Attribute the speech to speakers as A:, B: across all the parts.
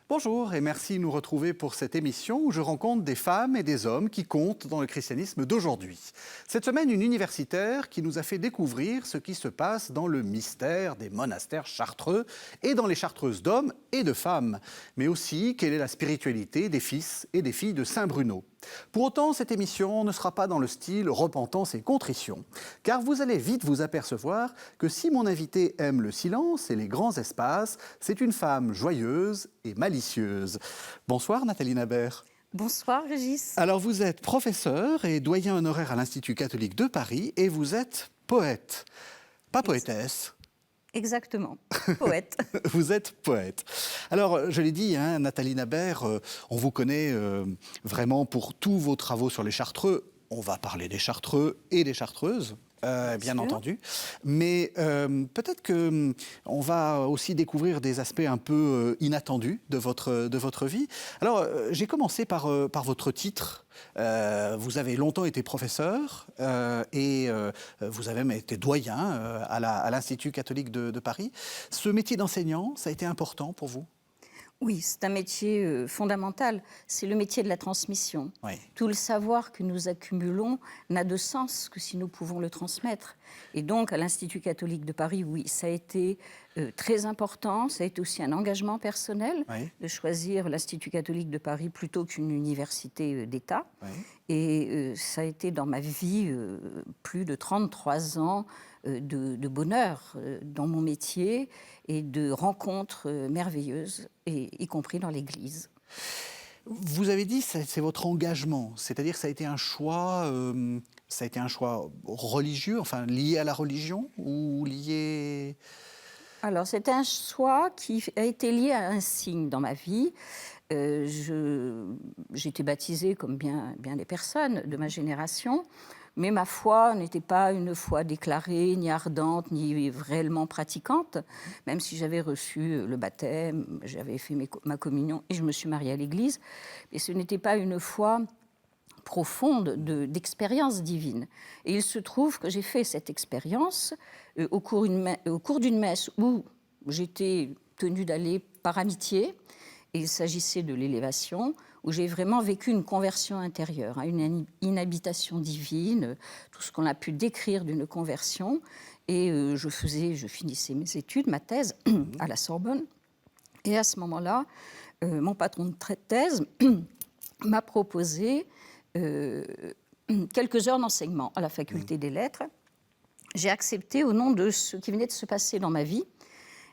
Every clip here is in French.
A: Bonjour et merci de nous retrouver pour cette émission où je rencontre des femmes et des hommes qui comptent dans le christianisme d'aujourd'hui. Cette semaine, une universitaire qui nous a fait découvrir ce qui se passe dans le mystère des monastères chartreux et dans les chartreuses d'hommes et de femmes, mais aussi quelle est la spiritualité des fils et des filles de Saint-Bruno. Pour autant, cette émission ne sera pas dans le style repentance et contrition, car vous allez vite vous apercevoir que si mon invité aime le silence et les grands espaces, c'est une femme joyeuse et malicieuse. Bonsoir Nathalie Nabert.
B: Bonsoir Régis.
A: Alors vous êtes professeur et doyen honoraire à l'Institut catholique de Paris et vous êtes poète, pas poétesse.
B: Exactement, poète.
A: Vous êtes poète. Alors, je l'ai dit, hein, Nathalie Nabert, on vous connaît vraiment pour tous vos travaux sur les Chartreux. On va parler des Chartreux et des Chartreuses, bien entendu. Mais peut-être qu'on va aussi découvrir des aspects un peu inattendus de votre vie. Alors, j'ai commencé par votre titre. Vous avez longtemps été professeur et vous avez même été doyen à l'Institut catholique de Paris. Ce métier d'enseignant, ça a été important pour vous ?
B: Oui, c'est un métier fondamental. C'est le métier de la transmission.
A: Oui.
B: Tout le savoir que nous accumulons n'a de sens que si nous pouvons le transmettre. Et donc, à l'Institut catholique de Paris, oui, ça a été très important. Ça a été aussi un engagement personnel de choisir l'Institut catholique de Paris plutôt qu'une université d'État. Oui. Et ça a été dans ma vie plus de 33 ans de bonheur dans mon métier et de rencontres merveilleuses, y compris dans l'Église.
A: Vous avez dit que c'est votre engagement, c'est-à-dire que ça a été un choix religieux, enfin lié à la religion ou lié...
B: Alors, c'est un choix qui a été lié à un signe dans ma vie. J'ai été baptisée comme bien des personnes de ma génération, mais ma foi n'était pas une foi déclarée, ni ardente, ni réellement pratiquante, même si j'avais reçu le baptême, j'avais fait ma communion et je me suis mariée à l'église. Mais ce n'était pas une foi profonde d'expérience divine. Et il se trouve que j'ai fait cette expérience au cours d'une messe où j'étais tenue d'aller par amitié, et il s'agissait de l'élévation, où j'ai vraiment vécu une conversion intérieure, une inhabitation divine, tout ce qu'on a pu décrire d'une conversion. Et je finissais mes études, ma thèse, à la Sorbonne. Et à ce moment-là, mon patron de thèse m'a proposé quelques heures d'enseignement à la faculté des lettres. J'ai accepté au nom de ce qui venait de se passer dans ma vie,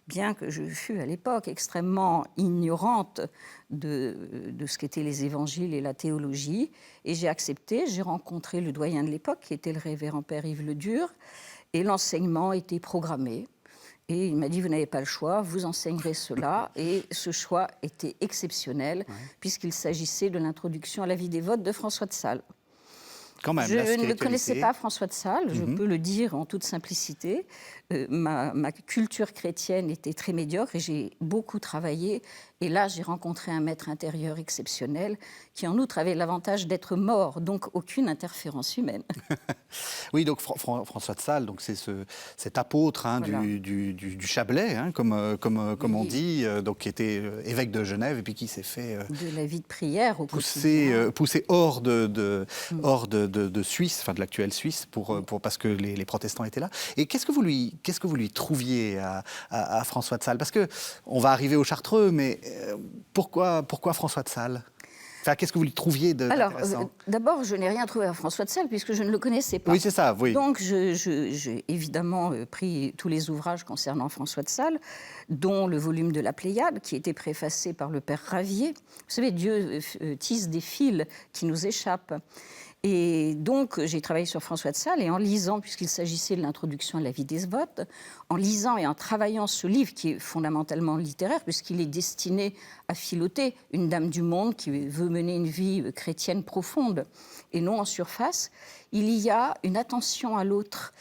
B: bien que je fus à l'époque extrêmement ignorante de ce qu'étaient les évangiles et la théologie. Et j'ai accepté, j'ai rencontré le doyen de l'époque, qui était le révérend père Yves Ledur, et l'enseignement était programmé. Et il m'a dit, vous n'avez pas le choix, vous enseignerez cela. Et ce choix était exceptionnel, puisqu'il s'agissait de l'introduction à la vie dévote de François de Sales.
A: Quand même,
B: je ne connaissais pas François de Sales, je peux le dire en toute simplicité. Ma culture chrétienne était très médiocre et j'ai beaucoup travaillé. Et là, j'ai rencontré un maître intérieur exceptionnel qui, en outre, avait l'avantage d'être mort, donc aucune interférence humaine.
A: Oui, donc François de Sales, donc c'est cet apôtre voilà. du Chablais, hein, comme on dit, donc qui était évêque de Genève et puis qui s'est fait
B: de la vie de prière au
A: poussé hors de Suisse, enfin de l'actuelle Suisse, parce que les protestants étaient là. Et qu'est-ce que vous lui trouviez à François de Sales? Parce que on va arriver aux Chartreux, mais pourquoi François de Sales? Enfin, qu'est-ce que vous lui trouviez d'intéressant?
B: D'abord, je n'ai rien trouvé à François de Sales puisque je ne le connaissais pas.
A: Oui, c'est ça, oui.
B: Donc, j'ai évidemment pris tous les ouvrages concernant François de Sales, dont le volume de la Pléiade, qui était préfacé par le père Ravier. Vous savez, Dieu tisse des fils qui nous échappent. Et donc, j'ai travaillé sur François de Sales et en lisant, puisqu'il s'agissait de l'introduction à la vie dévote, en lisant et en travaillant ce livre qui est fondamentalement littéraire, puisqu'il est destiné à Philotée, une dame du monde qui veut mener une vie chrétienne profonde et non en surface, il y a une attention à l'autre.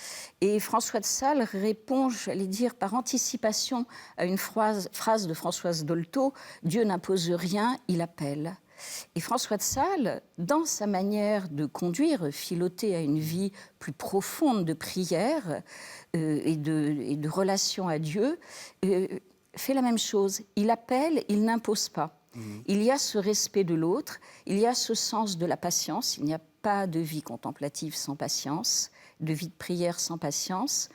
B: Et François de Sales répond, j'allais dire, par anticipation à une phrase de Françoise Dolto, « Dieu n'impose rien, il appelle ». Et François de Sales, dans sa manière de conduire Philotée à une vie plus profonde de prière et de relation à Dieu, fait la même chose. Il appelle, il n'impose pas. Il y a ce respect de l'autre, il y a ce sens de la patience. Il n'y a pas de vie contemplative sans patience, de vie de prière sans patience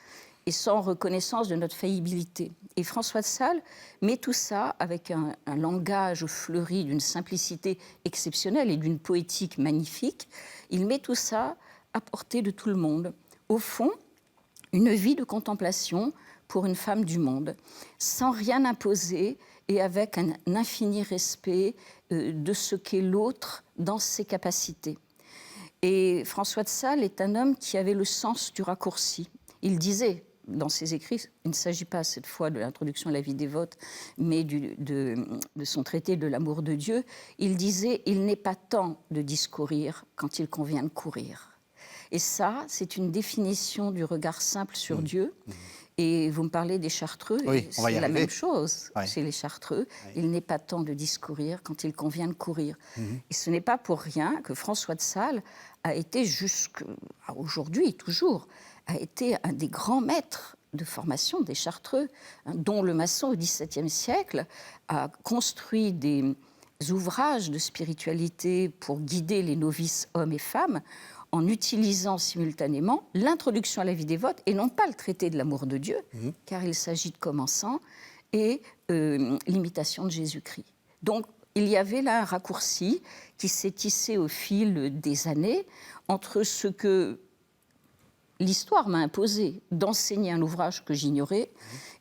B: et sans reconnaissance de notre faillibilité. Et François de Sales met tout ça avec un langage fleuri d'une simplicité exceptionnelle et d'une poétique magnifique. Il met tout ça à portée de tout le monde. Au fond, une vie de contemplation pour une femme du monde, sans rien imposer et avec un infini respect de ce qu'est l'autre dans ses capacités. Et François de Sales est un homme qui avait le sens du raccourci. Il disait dans ses écrits, il ne s'agit pas cette fois de l'introduction à la vie dévote, mais de son traité de l'amour de Dieu, il disait « Il n'est pas temps de discourir quand il convient de courir ». Et ça, c'est une définition du regard simple sur Dieu. Et vous me parlez des Chartreux,
A: oui,
B: c'est la même chose chez les Chartreux.
A: Oui.
B: Il n'est pas temps de discourir quand il convient de courir. Et ce n'est pas pour rien que François de Sales a été jusqu'à aujourd'hui, toujours, a été un des grands maîtres de formation des Chartreux, dont le maçon au XVIIe siècle a construit des ouvrages de spiritualité pour guider les novices hommes et femmes en utilisant simultanément l'introduction à la vie dévote et non pas le traité de l'amour de Dieu, car il s'agit de commençant, et l'imitation de Jésus-Christ. Donc, il y avait là un raccourci qui s'est tissé au fil des années entre ce que l'histoire m'a imposé d'enseigner un ouvrage que j'ignorais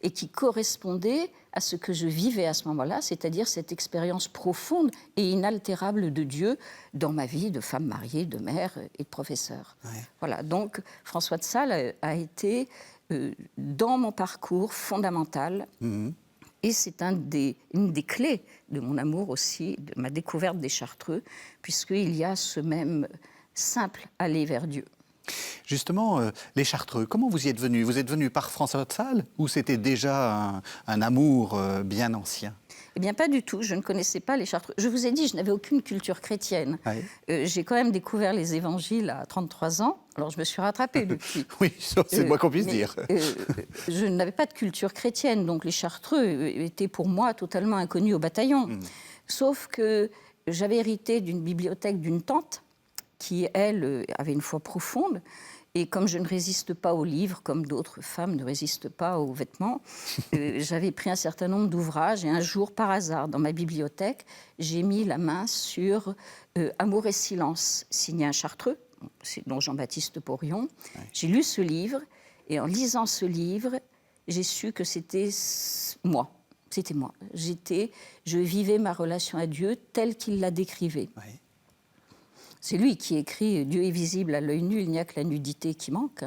B: et qui correspondait à ce que je vivais à ce moment-là, c'est-à-dire cette expérience profonde et inaltérable de Dieu dans ma vie de femme mariée, de mère et de professeur. Ouais. Voilà, donc François de Sales a été dans mon parcours fondamental. Et c'est une des clés de mon amour aussi, de ma découverte des Chartreux, puisqu'il y a ce même simple aller vers Dieu.
A: Justement, les Chartreux, comment vous y êtes venu? Vous êtes venu par François de Sales ou c'était déjà un amour bien ancien?
B: Eh bien, pas du tout. Je ne connaissais pas les Chartreux. Je vous ai dit, je n'avais aucune culture chrétienne. Oui. J'ai quand même découvert les évangiles à 33 ans. Alors, je me suis rattrapée depuis.
A: Oui, c'est le moins qu'on puisse dire.
B: Je n'avais pas de culture chrétienne. Donc, les Chartreux étaient pour moi totalement inconnus au bataillon. Sauf que j'avais hérité d'une bibliothèque d'une tante qui, elle, avait une foi profonde. Et comme je ne résiste pas aux livres, comme d'autres femmes ne résistent pas aux vêtements, j'avais pris un certain nombre d'ouvrages. Et un jour, par hasard, dans ma bibliothèque, j'ai mis la main sur Amour et silence, signé un Chartreux, c'est dont Jean-Baptiste Porion. Ouais. J'ai lu ce livre, et en lisant ce livre, j'ai su que c'était moi. C'était moi. Je vivais ma relation à Dieu telle qu'il la décrivait. Ouais. C'est lui qui écrit « Dieu est visible à l'œil nu, il n'y a que la nudité qui manque ».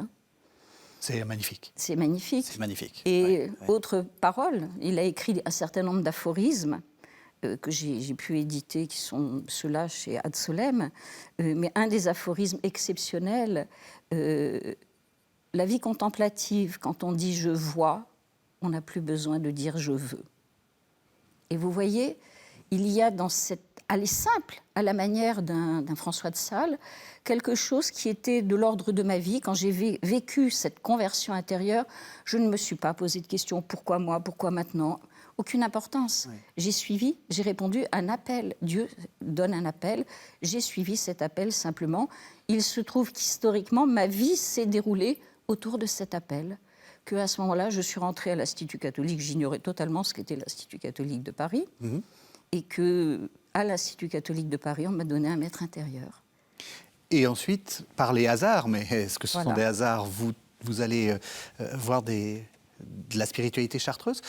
A: C'est magnifique.
B: C'est magnifique.
A: C'est magnifique.
B: Et autre parole, il a écrit un certain nombre d'aphorismes que j'ai pu éditer, qui sont ceux-là chez Ad Solem. Mais un des aphorismes exceptionnels, la vie contemplative, quand on dit « je vois », on n'a plus besoin de dire « je veux ». Et vous voyez, il y a dans cette aller simple, à la manière d'un François de Sales, quelque chose qui était de l'ordre de ma vie. Quand j'ai vécu cette conversion intérieure, je ne me suis pas posé de questions. Pourquoi moi? Pourquoi maintenant? Aucune importance. Oui. J'ai suivi, j'ai répondu à un appel. Dieu donne un appel. J'ai suivi cet appel simplement. Il se trouve qu'historiquement, ma vie s'est déroulée autour de cet appel. Qu'à ce moment-là, je suis rentrée à l'Institut catholique. J'ignorais totalement ce qu'était l'Institut catholique de Paris. Et qu'à l'Institut catholique de Paris, on m'a donné un maître intérieur.
A: Et ensuite, par les hasards, mais est-ce que ce sont des hasards, vous allez voir de la spiritualité chartreuse.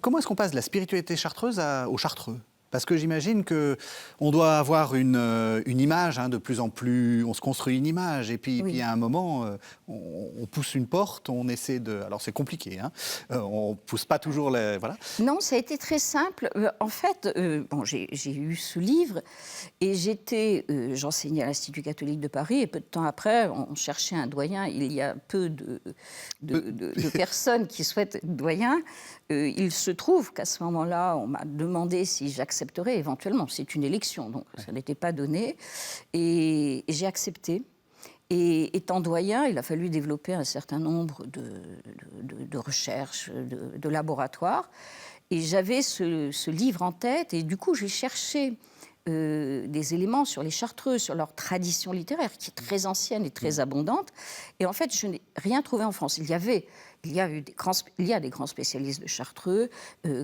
A: Comment est-ce qu'on passe de la spiritualité chartreuse aux Chartreux? Parce que j'imagine qu'on doit avoir une image, de plus en plus, on se construit une image, et puis à un moment, on pousse une porte, on essaie de... Alors c'est compliqué, on ne pousse pas toujours les... Voilà.
B: Non, ça a été très simple. En fait, j'ai eu ce livre, et j'enseignais à l'Institut catholique de Paris, et peu de temps après, on cherchait un doyen. Il y a peu de personnes qui souhaitent être doyen. Il se trouve qu'à ce moment-là, on m'a demandé si j'accepterais éventuellement. C'est une élection, donc ça n'était pas donné. Et j'ai accepté. Et étant doyen, il a fallu développer un certain nombre de recherches, de laboratoires. Et j'avais ce livre en tête, et du coup, j'ai cherché des éléments sur les Chartreux, sur leur tradition littéraire, qui est très ancienne et très abondante. Et en fait, je n'ai rien trouvé en France. Il y a des grands spécialistes de Chartreux,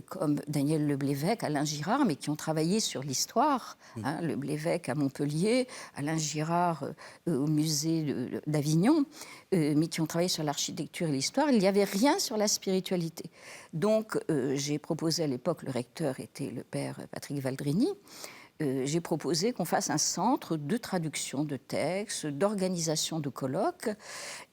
B: comme Daniel Le Blévèque, Alain Girard, mais qui ont travaillé sur l'histoire. Le Blévèque à Montpellier, Alain Girard au musée d'Avignon, mais qui ont travaillé sur l'architecture et l'histoire. Il n'y avait rien sur la spiritualité. Donc, j'ai proposé à l'époque, le recteur était le père Patrick Valdrini, j'ai proposé qu'on fasse un centre de traduction de textes, d'organisation de colloques,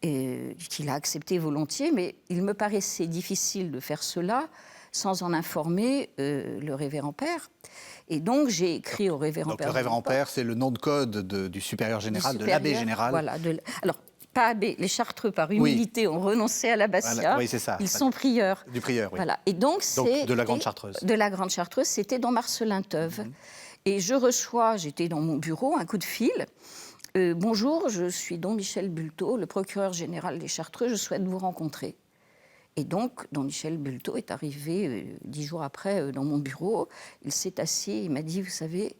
B: qu'il a accepté volontiers, mais il me paraissait difficile de faire cela sans en informer le révérend père. Et donc, j'ai écrit au révérend père.
A: Donc, le révérend père, c'est le nom de code du supérieur général, de l'abbé général.
B: Voilà. Alors, pas abbé, les Chartreux, par humilité, ont renoncé à l'abbatiat.
A: Voilà, oui, c'est ça.
B: Ils sont prieurs.
A: Du prieur, oui.
B: Voilà. Et donc
A: de la Grande Chartreuse.
B: De la Grande Chartreuse, c'était dans Marcelin-Teuve. Et je reçois, j'étais dans mon bureau, un coup de fil. Bonjour, je suis don Michel Bultot, le procureur général des Chartreux, je souhaite vous rencontrer. Et donc, don Michel Bultot est arrivé 10 jours après dans mon bureau. Il s'est assis, il m'a dit, vous savez,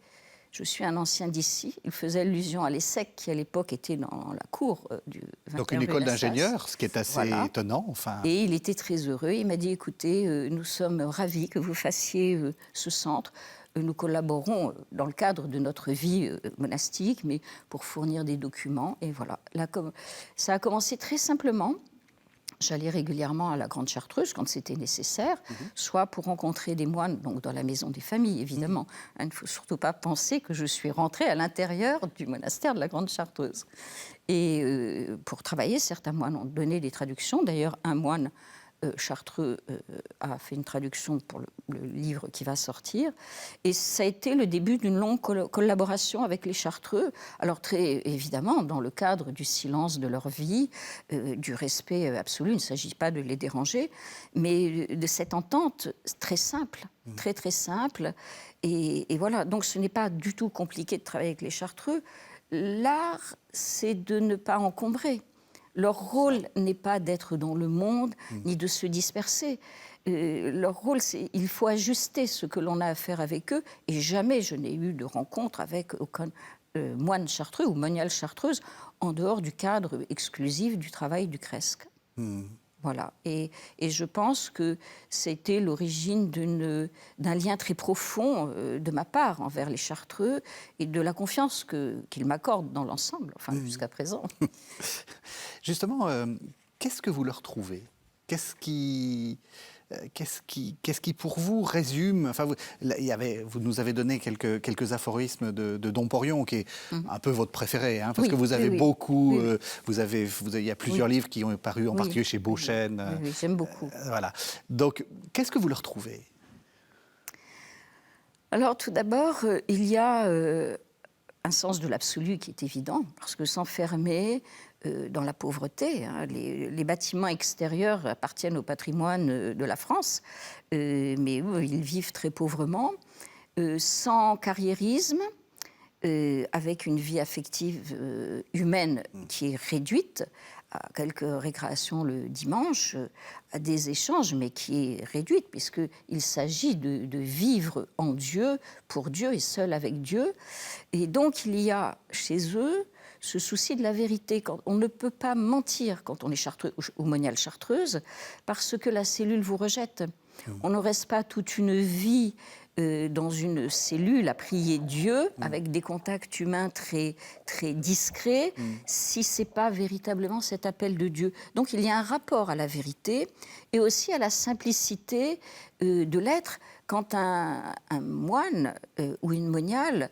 B: je suis un ancien d'ici. Il faisait allusion à l'ESSEC, qui à l'époque était dans la cour du 21
A: Donc une école d'ingénieurs, ce qui est assez étonnant. Enfin...
B: Et il était très heureux. Il m'a dit, écoutez, nous sommes ravis que vous fassiez ce centre. Nous collaborons dans le cadre de notre vie monastique, mais pour fournir des documents. Et voilà, ça a commencé très simplement. J'allais régulièrement à la Grande Chartreuse quand c'était nécessaire, soit pour rencontrer des moines, donc dans la maison des familles, évidemment. Il ne faut surtout pas penser que je suis rentrée à l'intérieur du monastère de la Grande Chartreuse. Et pour travailler, certains moines ont donné des traductions. D'ailleurs, un moine chartreux a fait une traduction pour le livre qui va sortir. Et ça a été le début d'une longue collaboration avec les Chartreux. Alors très évidemment, dans le cadre du silence de leur vie, du respect absolu, il ne s'agit pas de les déranger, mais de cette entente très simple, très très simple. Et voilà, donc ce n'est pas du tout compliqué de travailler avec les Chartreux. L'art, c'est de ne pas encombrer. Leur rôle n'est pas d'être dans le monde, ni de se disperser. Leur rôle, c'est il faut ajuster ce que l'on a à faire avec eux. Et jamais je n'ai eu de rencontre avec aucun moine chartreux ou moniale chartreuse en dehors du cadre exclusif du travail du Cresque. Voilà. Et je pense que c'était l'origine d'un lien très profond de ma part envers les Chartreux et de la confiance qu'ils m'accordent dans l'ensemble, enfin jusqu'à présent.
A: Justement, qu'est-ce que vous leur trouvez ? Qu'est-ce qui, pour vous, résume... Enfin, vous nous avez donné quelques aphorismes de Dom Porion, qui est un peu votre préféré, hein, parce que vous avez beaucoup... il y a plusieurs livres qui ont paru, en particulier chez Beauchesne.
B: Oui, j'aime beaucoup.
A: Voilà. Donc, qu'est-ce que vous leur trouvez ?
B: Alors, tout d'abord, il y a un sens de l'absolu qui est évident, parce que s'enfermer dans la pauvreté, hein, les bâtiments extérieurs appartiennent au patrimoine de la France, mais ils vivent très pauvrement, sans carriérisme, avec une vie affective humaine qui est réduite, à quelques récréations le dimanche, à des échanges, mais qui est réduite, puisqu'il s'agit de vivre en Dieu, pour Dieu et seul avec Dieu. Et donc, il y a chez eux ce souci de la vérité. On ne peut pas mentir quand on est chartreux ou moniale chartreuse, parce que la cellule vous rejette. On ne reste pas toute une vie dans une cellule à prier Dieu, avec des contacts humains très, très discrets, si ce n'est pas véritablement cet appel de Dieu. Donc il y a un rapport à la vérité et aussi à la simplicité de l'être. Quand un moine ou une moniale,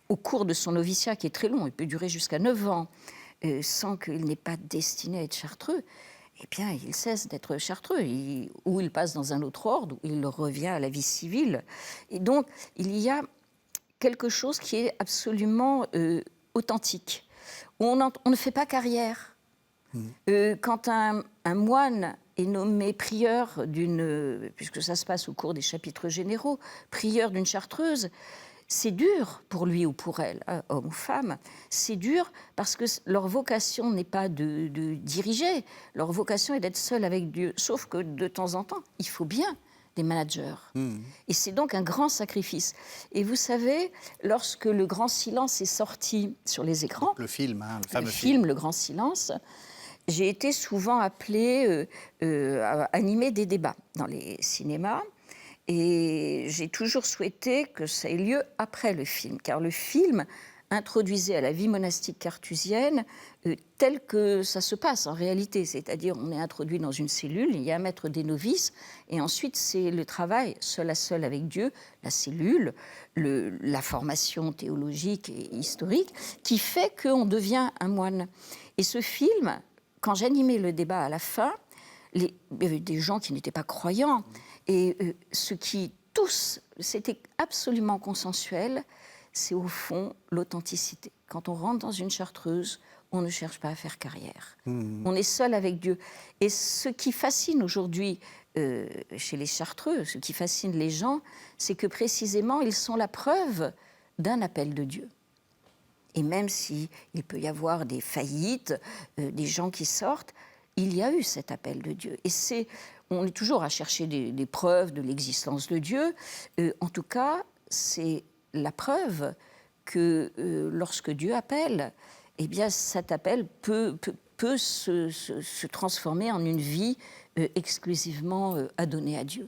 B: au cours de son noviciat, qui est très long, il peut durer jusqu'à 9 ans, sans qu'il n'est pas destiné à être chartreux, eh bien, il cesse d'être chartreux, ou il passe dans un autre ordre, ou il revient à la vie civile. Et donc, il y a quelque chose qui est absolument authentique. On ne fait pas carrière. Quand un moine est nommé prieur puisque ça se passe au cours des chapitres généraux, prieur d'une chartreuse, c'est dur pour lui ou pour elle, homme ou femme, c'est dur parce que leur vocation n'est pas de diriger, leur vocation est d'être seul avec Dieu. Sauf que de temps en temps, il faut bien des managers. Et c'est donc un grand sacrifice. Et vous savez, lorsque Le Grand Silence est sorti sur les écrans,
A: Le film, hein, le fameux
B: le
A: film.
B: film Le Grand Silence, j'ai été souvent appelée à animer des débats dans les cinémas. Et j'ai toujours souhaité que ça ait lieu après le film, car le film introduisait à la vie monastique carthusienne tel que ça se passe en réalité. C'est-à-dire, on est introduit dans une cellule, il y a un maître des novices, et ensuite c'est le travail seul à seul avec Dieu, la cellule, la formation théologique et historique, qui fait qu'on devient un moine. Et ce film, quand j'animais le débat à la fin, il y avait des gens qui n'étaient pas croyants, et ce qui, tous, c'était absolument consensuel, c'est au fond l'authenticité. Quand on rentre dans une chartreuse, on ne cherche pas à faire carrière. On est seul avec Dieu. Et ce qui fascine aujourd'hui chez les chartreux, ce qui fascine les gens, c'est que précisément, ils sont la preuve d'un appel de Dieu. Et même s'il peut y avoir des faillites, des gens qui sortent, il y a eu cet appel de Dieu. Et on est toujours à chercher des preuves de l'existence de Dieu. En tout cas, c'est la preuve que lorsque Dieu appelle, eh bien, cet appel peut se transformer en une vie exclusivement adonnée à Dieu.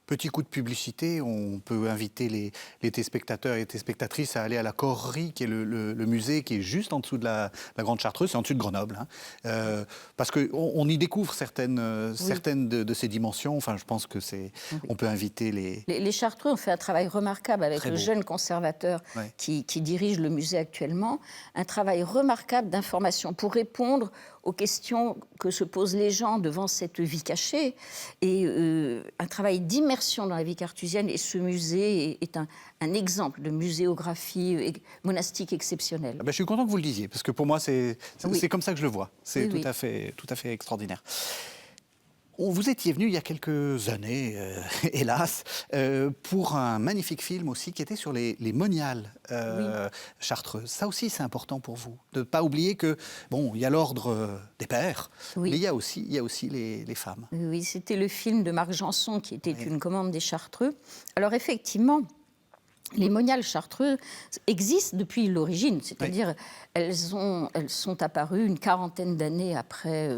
A: Petit coup de publicité, on peut inviter les téléspectateurs et les téléspectatrices à aller à la Correrie, qui est le musée qui est juste en dessous de la Grande Chartreuse, c'est en dessous de Grenoble, hein, parce qu'on y découvre certaines de ces dimensions. Enfin, je pense que on peut inviter
B: Les Chartreux ont fait un travail remarquable avec le jeune conservateur qui dirige le musée actuellement, un travail remarquable d'information pour répondre aux questions que se posent les gens devant cette vie cachée, et un travail d'immersion dans la vie carthusienne. Et ce musée est un exemple de muséographie monastique exceptionnelle.
A: Je suis content que vous le disiez, parce que pour moi, c'est comme ça que je le vois. C'est tout à fait extraordinaire. Vous étiez venu il y a quelques années, hélas, pour un magnifique film aussi qui était sur les moniales chartreuses. Ça aussi, c'est important pour vous, de ne pas oublier que, bon, il y a l'ordre des pères, mais il y a aussi les femmes.
B: Oui, c'était le film de Marc Janson qui était une commande des Chartreux. Alors effectivement, les moniales chartreuses existent depuis l'origine, c'est-à-dire elles sont apparues une quarantaine d'années après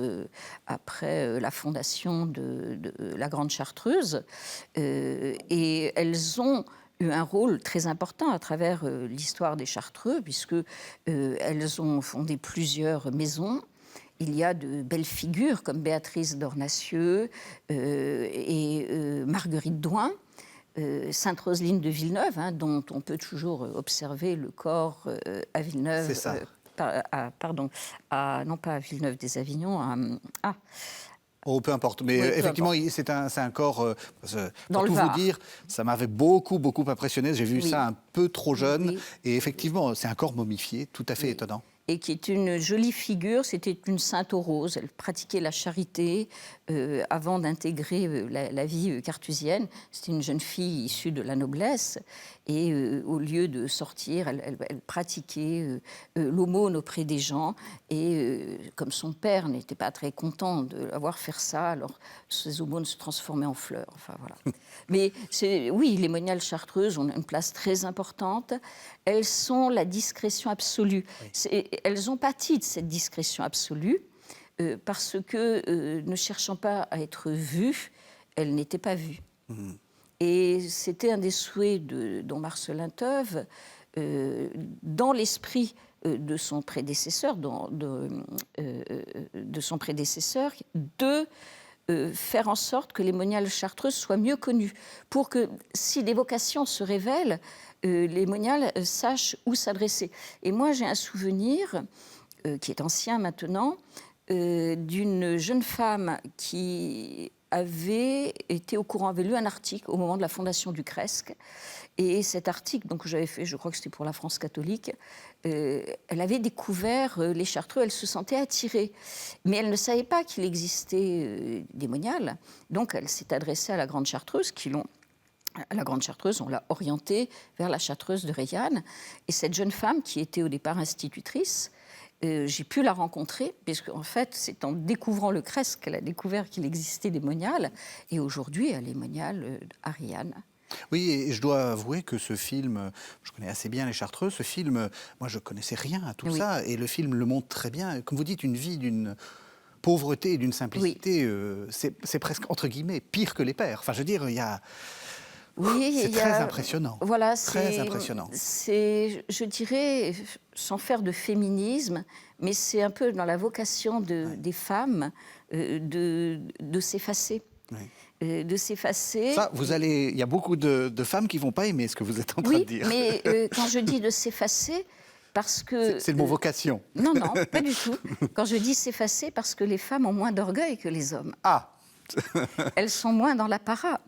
B: la fondation de la Grande Chartreuse, et elles ont eu un rôle très important à travers l'histoire des Chartreux, puisque elles ont fondé plusieurs maisons. Il y a de belles figures comme Béatrice d'Ornacieux et Marguerite Douin. Sainte-Roseline de Villeneuve, hein, dont on peut toujours observer le corps à Villeneuve.
A: C'est ça.
B: Non pas à Villeneuve des Avignons,
A: Oh, peu importe, mais effectivement, c'est un corps,
B: dans
A: pour
B: le
A: tout
B: Var.
A: vous dire, ça m'avait beaucoup impressionné. J'ai vu ça un peu trop jeune, et effectivement, c'est un corps momifié, tout à fait étonnant.
B: Et qui est une jolie figure. C'était une sainte aux roses. Elle pratiquait la charité avant d'intégrer la vie carthusienne. C'était une jeune fille issue de la noblesse. Et au lieu de sortir, elle pratiquait l'aumône auprès des gens. Et comme son père n'était pas très content de la voir faire ça, alors ses aumônes se transformaient en fleurs. Enfin, voilà. Mais oui, les moniales chartreuses ont une place très importante. Elles sont la discrétion absolue. Elles ont pâti de cette discrétion absolue parce que, ne cherchant pas à être vues, elles n'étaient pas vues. Et c'était un des souhaits de don Marcellin Teuve, dans l'esprit de son prédécesseur, de faire en sorte que les moniales chartreuses soient mieux connues, pour que, si des vocations se révèlent, les moniales sachent où s'adresser. Et moi, j'ai un souvenir, qui est ancien maintenant, d'une jeune femme qui avait été au courant, avait lu un article au moment de la fondation du CRESC. Et cet article, donc, que j'avais fait, je crois que c'était pour la France catholique, elle avait découvert les Chartreux, elle se sentait attirée. Mais elle ne savait pas qu'il existait des moniales. Donc elle s'est adressée à la Grande Chartreuse, qui l'ont à la Grande Chartreuse, on l'a orientée vers la Chartreuse de Reillanne. Et cette jeune femme, qui était au départ institutrice, j'ai pu la rencontrer, puisque en fait, c'est en découvrant le Crest qu'elle a découvert qu'il existait des moniales. Et aujourd'hui, elle est moniale à Reillanne.
A: Oui, et je dois avouer que ce film, je connais assez bien les Chartreux, ce film, moi je connaissais rien à tout
B: Oui.
A: ça, et le film le montre très bien. Comme vous dites, une vie d'une pauvreté et d'une simplicité, c'est presque, entre guillemets, pire que les pères. Enfin, je veux dire, il y a...
B: Oui,
A: C'est très impressionnant.
B: Voilà,
A: Très impressionnant.
B: c'est, je dirais, sans faire de féminisme, mais c'est un peu dans la vocation des femmes de s'effacer. De s'effacer.
A: Ça, il y a beaucoup de femmes qui vont pas aimer ce que vous êtes en train de dire.
B: Mais quand je dis de s'effacer, parce que...
A: C'est le mot vocation.
B: Non, non, pas du tout. Quand je dis s'effacer, parce que les femmes ont moins d'orgueil que les hommes.
A: Ah.
B: Elles sont moins dans l'apparat.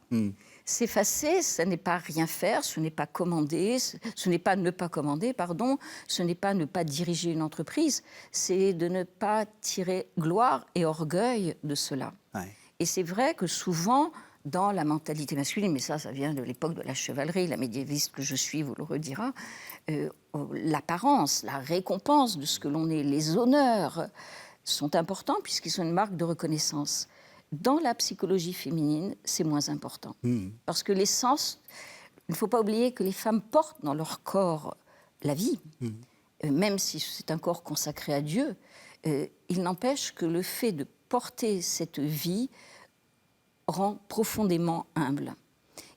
B: S'effacer, ce n'est pas rien faire, ce n'est pas commander, ce n'est pas ne pas commander, pardon, ce n'est pas ne pas diriger une entreprise, c'est de ne pas tirer gloire et orgueil de cela.
A: Ouais.
B: Et c'est vrai que souvent, dans la mentalité masculine, mais ça vient de l'époque de la chevalerie, la médiéviste que je suis vous le redira, l'apparence, la récompense de ce que l'on est, les honneurs sont importants puisqu'ils sont une marque de reconnaissance. Dans la psychologie féminine, c'est moins important. Parce que l'essence, il ne faut pas oublier que les femmes portent dans leur corps la vie, même si c'est un corps consacré à Dieu. Il n'empêche que le fait de porter cette vie rend profondément humble.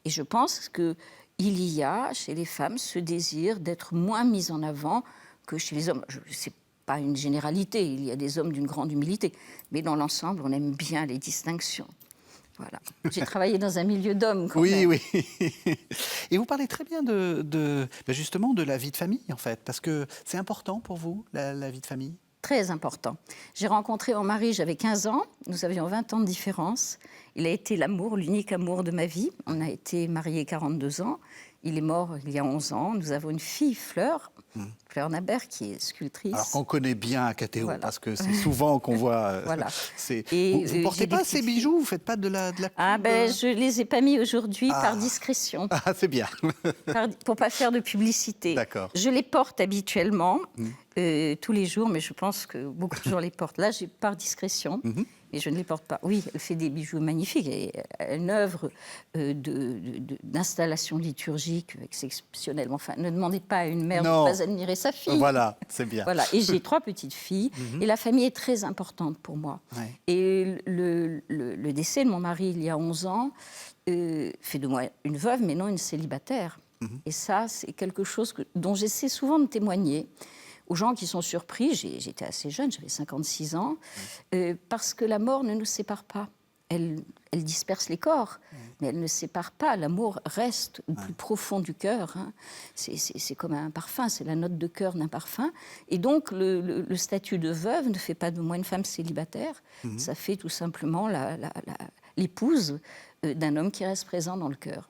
B: Et je pense qu'il y a chez les femmes ce désir d'être moins mises en avant que chez les hommes. C'est pas une généralité, il y a des hommes d'une grande humilité, mais dans l'ensemble, on aime bien les distinctions. Voilà. J'ai travaillé dans un milieu d'hommes quand même.
A: Oui. Et vous parlez très bien justement de la vie de famille, en fait, parce que c'est important pour vous, la vie de famille.
B: Très important. J'ai rencontré mon mari, j'avais 15 ans, nous avions 20 ans de différence. Il a été l'amour, l'unique amour de ma vie. On a été mariés 42 ans. Il est mort il y a 11 ans. Nous avons une fille, Fleur, Fleur Nabert, qui est sculptrice.
A: Alors qu'on connaît bien à Catéo,
B: Voilà.
A: parce que c'est souvent qu'on voit...
B: Voilà.
A: Vous ne portez pas ces bijoux, vous ne faites pas de la pub,
B: Ah ben, je ne les ai pas mis aujourd'hui par discrétion.
A: Ah, c'est bien.
B: Pour ne pas faire de publicité.
A: D'accord.
B: Je les porte habituellement, tous les jours, mais je pense que beaucoup de gens les portent. Là, j'ai par discrétion, mais je ne les porte pas. Oui, elle fait des bijoux magnifiques. Et une œuvre d'installation liturgique exceptionnelle. Enfin, ne demandez pas à une mère de ne pas admirer sa fille.
A: Voilà, c'est bien.
B: Voilà. Et j'ai 3 petites filles, et la famille est très importante pour moi.
A: Ouais.
B: Et le décès de mon mari, il y a 11 ans, fait de moi une veuve, mais non une célibataire. Et ça, c'est quelque chose dont j'essaie souvent de témoigner aux gens qui sont surpris. J'étais assez jeune, j'avais 56 ans, parce que la mort ne nous sépare pas. Elle disperse les corps, mais elle ne sépare pas. L'amour reste au plus profond du cœur. Hein. C'est comme un parfum, c'est la note de cœur d'un parfum. Et donc, le statut de veuve ne fait pas de moi une femme célibataire. Ça fait tout simplement l'épouse d'un homme qui reste présent dans le cœur.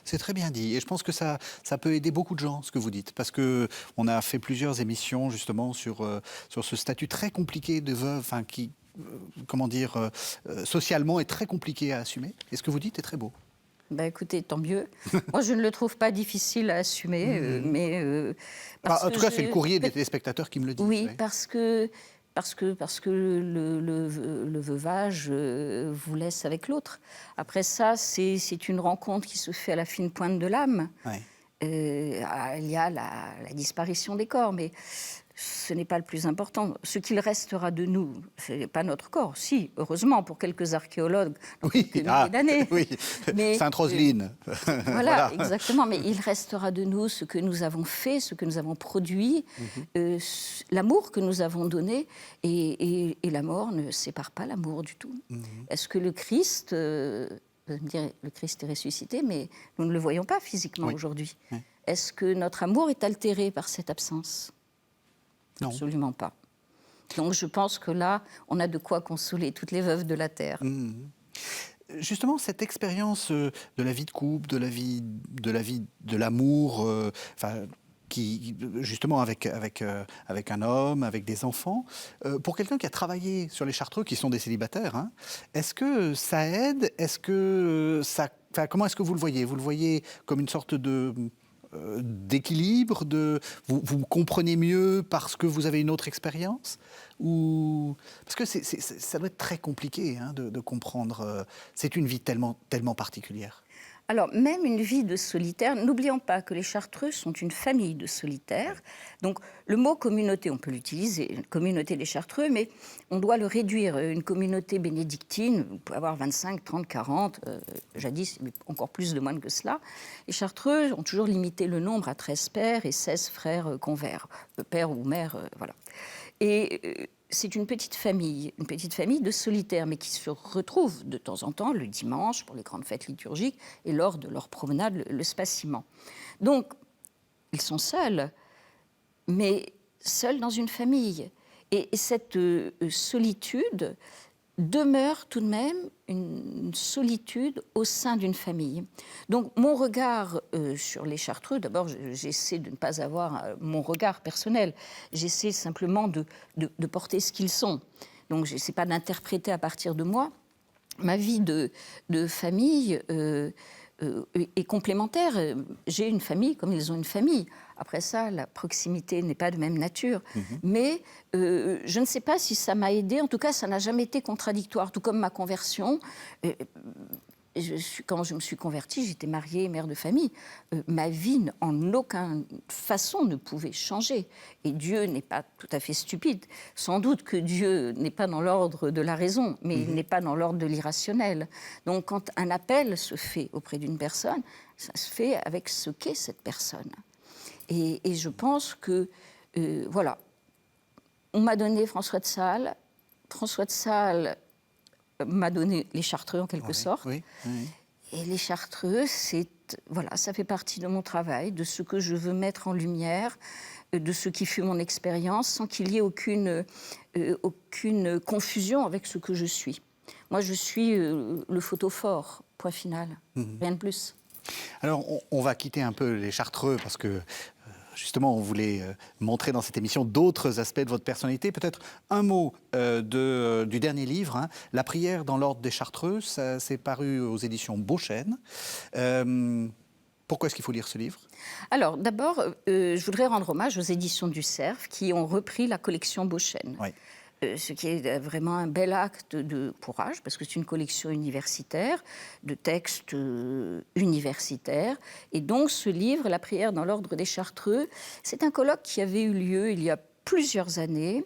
A: C'est très bien dit. Et je pense que ça peut aider beaucoup de gens, ce que vous dites. Parce qu'on a fait plusieurs émissions, justement, sur ce statut très compliqué de veuve, enfin, qui, socialement, est très compliqué à assumer. Et ce que vous dites est très beau.
B: Ben écoutez, tant mieux. Moi, je ne le trouve pas difficile à assumer, mais...
A: en tout cas, c'est le courrier des téléspectateurs qui me le dit.
B: Oui, parce que le veuvage vous laisse avec l'autre. Après ça, c'est une rencontre qui se fait à la fine pointe de l'âme.
A: Ouais.
B: Il y a la disparition des corps, mais ce n'est pas le plus important. Ce qu'il restera de nous, ce n'est pas notre corps. Si, heureusement, pour quelques archéologues, dans quelques milliers d'années.
A: Oui, Sainte-Roseline.
B: Voilà, exactement. Mais il restera de nous ce que nous avons fait, ce que nous avons produit, l'amour que nous avons donné. Et la mort ne sépare pas l'amour du tout. Est-ce que le Christ... vous me direz, le Christ est ressuscité, mais nous ne le voyons pas physiquement aujourd'hui. Oui. Est-ce que notre amour est altéré par cette absence ? Non. Absolument pas. Donc je pense que là, on a de quoi consoler toutes les veuves de la terre.
A: Justement, cette expérience de la vie de couple, de l'amour, qui justement avec un homme, avec des enfants, pour quelqu'un qui a travaillé sur les Chartreux, qui sont des célibataires, hein, est-ce que ça aide ? Est-ce que ça enfin, comment est-ce que vous le voyez? Vous le voyez comme une sorte d'équilibre, vous comprenez mieux parce que vous avez une autre expérience, ou parce que ça doit être très compliqué, hein, de comprendre. C'est une vie tellement particulière.
B: Alors, même une vie de solitaire, n'oublions pas que les Chartreux sont une famille de solitaires. Donc, le mot communauté, on peut l'utiliser, communauté des Chartreux, mais on doit le réduire. Une communauté bénédictine, vous pouvez avoir 25, 30, 40, jadis encore plus de moines que cela. Les Chartreux ont toujours limité le nombre à 13 pères et 16 frères convers, père ou mère, voilà. Et c'est une petite famille de solitaires, mais qui se retrouvent de temps en temps, le dimanche, pour les grandes fêtes liturgiques, et lors de leur promenade, le spaciment. Donc, ils sont seuls, mais seuls dans une famille. Et cette solitude demeure tout de même une solitude au sein d'une famille. Donc mon regard sur les Chartreux, d'abord j'essaie de ne pas avoir mon regard personnel, j'essaie simplement de porter ce qu'ils sont. Donc je n'essaie pas d'interpréter à partir de moi. Ma vie de famille est complémentaire. J'ai une famille comme ils ont une famille. Après ça, la proximité n'est pas de même nature. Mais je ne sais pas si ça m'a aidée. En tout cas, ça n'a jamais été contradictoire. Tout comme ma conversion. Quand je me suis convertie, j'étais mariée, mère de famille. Ma vie, en aucune façon, ne pouvait changer. Et Dieu n'est pas tout à fait stupide. Sans doute que Dieu n'est pas dans l'ordre de la raison, mais il n'est pas dans l'ordre de l'irrationnel. Donc, quand un appel se fait auprès d'une personne, ça se fait avec ce qu'est cette personne. Et je pense que, voilà, on m'a donné François de Sales. François de Sales m'a donné les Chartreux en quelque sorte. Oui. Et les Chartreux, voilà, ça fait partie de mon travail, de ce que je veux mettre en lumière, de ce qui fut mon expérience, sans qu'il y ait aucune confusion avec ce que je suis. Moi, je suis le photophore, point final, rien de plus.
A: Alors, on va quitter un peu les Chartreux parce que justement, on voulait montrer dans cette émission d'autres aspects de votre personnalité. Peut-être un mot du dernier livre, hein, La prière dans l'ordre des Chartreux. Ça s'est paru aux éditions Beauchesne. Pourquoi est-ce qu'il faut lire ce livre?
B: Alors, d'abord, je voudrais rendre hommage aux éditions du Cerf qui ont repris la collection Beauchesne. Oui. Ce qui est vraiment un bel acte de courage, parce que c'est une collection universitaire, de textes universitaires. Et donc, ce livre, La prière dans l'ordre des Chartreux, c'est un colloque qui avait eu lieu il y a plusieurs années,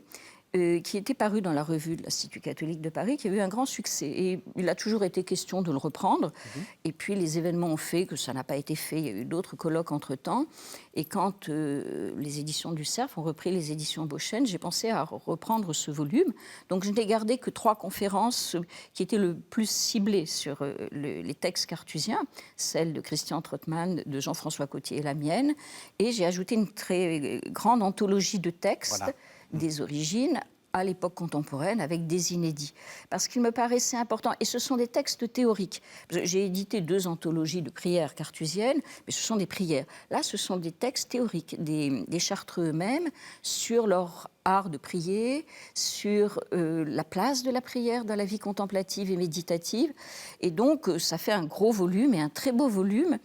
B: qui était paru dans la revue de l'Institut catholique de Paris, qui a eu un grand succès. Et il a toujours été question de le reprendre. Et puis, les événements ont fait que ça n'a pas été fait. Il y a eu d'autres colloques entre-temps. Et quand les éditions du Cerf ont repris les éditions Beauchesne, j'ai pensé à reprendre ce volume. Donc, je n'ai gardé que 3 conférences qui étaient le plus ciblées sur les textes carthusiens, celle de Christian Trottmann, de Jean-François Cottier et la mienne. Et j'ai ajouté une très grande anthologie de textes, voilà, des origines à l'époque contemporaine avec des inédits. Parce qu'il me paraissait important, et ce sont des textes théoriques. J'ai édité 2 anthologies de prières carthusiennes, mais ce sont des prières. Là, ce sont des textes théoriques des Chartreux eux-mêmes sur leur art de prier, sur la place de la prière dans la vie contemplative et méditative. Et donc, ça fait un gros volume, et un très beau volume,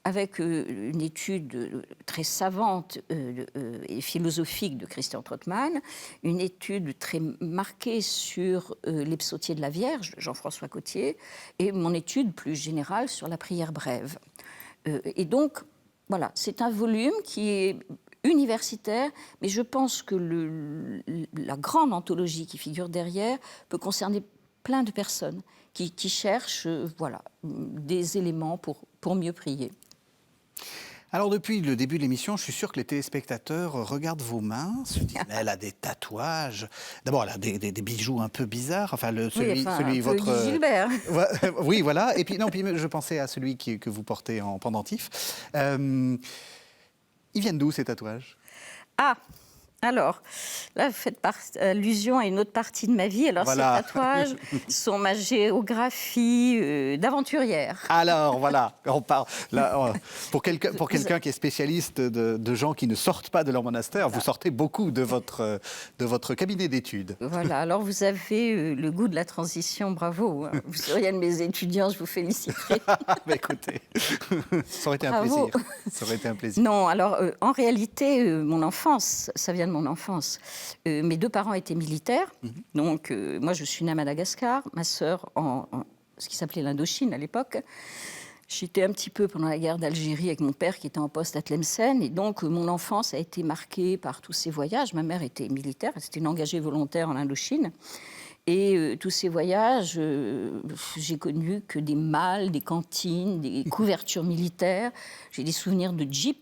B: avec une étude très savante et philosophique de Christian Trottmann, une étude très marquée sur les psautiers de la Vierge, de Jean-François Cottier, et mon étude plus générale sur la prière brève. Et donc, voilà, c'est un volume qui est universitaire, mais je pense que la grande anthologie qui figure derrière peut concerner plein de personnes qui cherchent voilà, des éléments pour mieux prier.
A: Alors, depuis le début de l'émission, je suis sûr que les téléspectateurs regardent vos mains, se disent « elle a des tatouages ». D'abord, elle a des bijoux un peu bizarres. Enfin, celui votre...
B: Guy Gilbert.
A: Oui, voilà. Et puis, non, puis je pensais à celui que vous portez en pendentif. Ils viennent d'où, ces tatouages?
B: Ah, Alors, là, vous faites allusion à une autre partie de ma vie. Alors,
A: Voilà.
B: ces tatouages sont ma géographie d'aventurière.
A: Alors voilà, on parle là, pour quelqu'un qui est spécialiste de gens qui ne sortent pas de leur monastère, vous sortez beaucoup de votre cabinet d'études.
B: Voilà, alors vous avez le goût de la transition, bravo. Hein. Vous seriez un de mes étudiants, je vous féliciterai.
A: Bah, écoutez, ça aurait été un
B: Bravo.
A: plaisir. Ça aurait été un plaisir.
B: Non, alors en réalité, mon enfance, ça vient de mon enfance. Mes deux parents étaient militaires, donc moi je suis née à Madagascar, ma sœur en ce qui s'appelait l'Indochine à l'époque. J'étais un petit peu pendant la guerre d'Algérie avec mon père qui était en poste à Tlemcen. Et donc, mon enfance a été marquée par tous ces voyages. Ma mère était militaire, c'était une engagée volontaire en Indochine. Et tous ces voyages, j'ai connu que des malles, des cantines, des couvertures militaires. J'ai des souvenirs de jeep,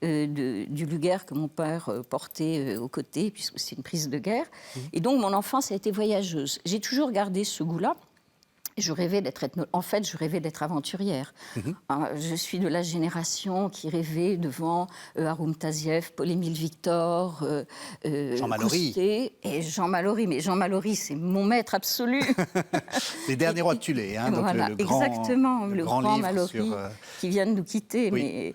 B: du Luger que mon père portait aux côtés, puisque c'est une prise de guerre. Et donc, mon enfance a été voyageuse. J'ai toujours gardé ce goût-là. Je rêvais je rêvais d'être aventurière. Je suis de la génération qui rêvait devant Haroun Taziev, Paul-Émile Victor,
A: Jean Mallory.
B: Coustet et Jean Mallory. Mais Jean Mallory, c'est mon maître absolu.
A: Les derniers rois de Tulé, hein, donc
B: voilà,
A: le grand,
B: exactement, le grand
A: livre
B: Mallory
A: sur,
B: qui vient de nous quitter.
A: Oui.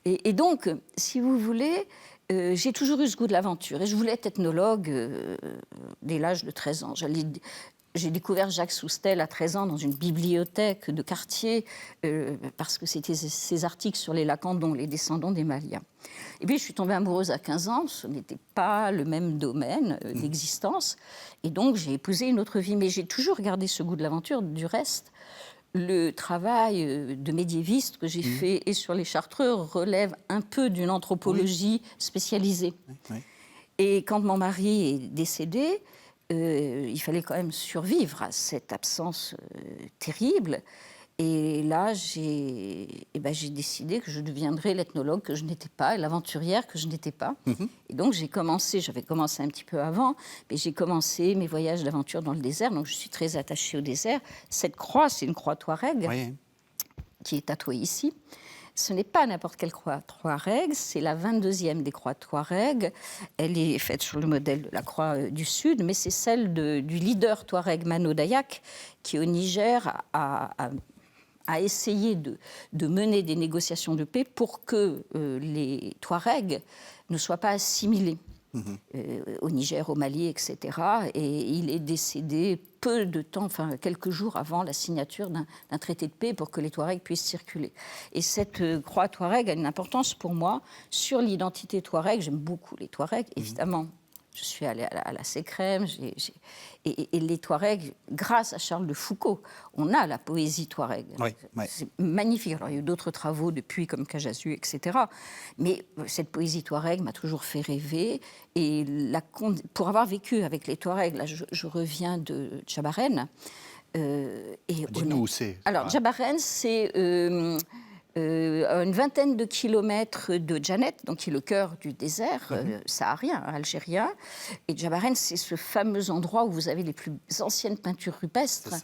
B: Mais... Et donc, si vous voulez, j'ai toujours eu ce goût de l'aventure. Et je voulais être ethnologue dès l'âge de 13 ans. J'ai découvert Jacques Soustel à 13 ans dans une bibliothèque de quartier parce que c'était ses articles sur les Lacandons, les descendants des Maliens. Et puis je suis tombée amoureuse à 15 ans, ce n'était pas le même domaine d'existence. Et donc j'ai épousé une autre vie, mais j'ai toujours gardé ce goût de l'aventure. Du reste, le travail de médiéviste que j'ai fait et sur les Chartreux relève un peu d'une anthropologie spécialisée.
A: Oui.
B: Et quand mon mari est décédé, il fallait quand même survivre à cette absence terrible. Et là, j'ai décidé que je deviendrais l'ethnologue que je n'étais pas, et l'aventurière que je n'étais pas. Et donc, j'avais commencé un petit peu avant, mais j'ai commencé mes voyages d'aventure dans le désert. Donc, je suis très attachée au désert. Cette croix, c'est une croix Touareg qui est tatouée ici. Ce n'est pas n'importe quelle croix Touareg, c'est la 22e des croix Touareg. Elle est faite sur le modèle de la croix du Sud, mais c'est celle du leader Touareg Mano Dayak, qui au Niger a essayé de mener des négociations de paix pour que les Touaregs ne soient pas assimilés. Au Niger, au Mali, etc. Et il est décédé peu de temps, enfin quelques jours avant la signature d'un traité de paix pour que les Touaregs puissent circuler. Et cette croix Touareg a une importance pour moi sur l'identité Touareg. J'aime beaucoup les Touaregs, évidemment. Je suis allée à la Sécrème, et les Touaregs, grâce à Charles de Foucault, on a la poésie Touareg.
A: Oui.
B: C'est magnifique. Alors, il y a eu d'autres travaux depuis, comme Cajazu, etc. Mais cette poésie Touareg m'a toujours fait rêver. Et pour avoir vécu avec les Touaregs, là, je reviens de Djabaren.
A: Dites-nous où c'est.
B: Alors, Djabaren, c'est à une vingtaine de kilomètres de Djanet, donc qui est le cœur du désert saharien, algérien. Et Djabaren, c'est ce fameux endroit où vous avez les plus anciennes peintures rupestres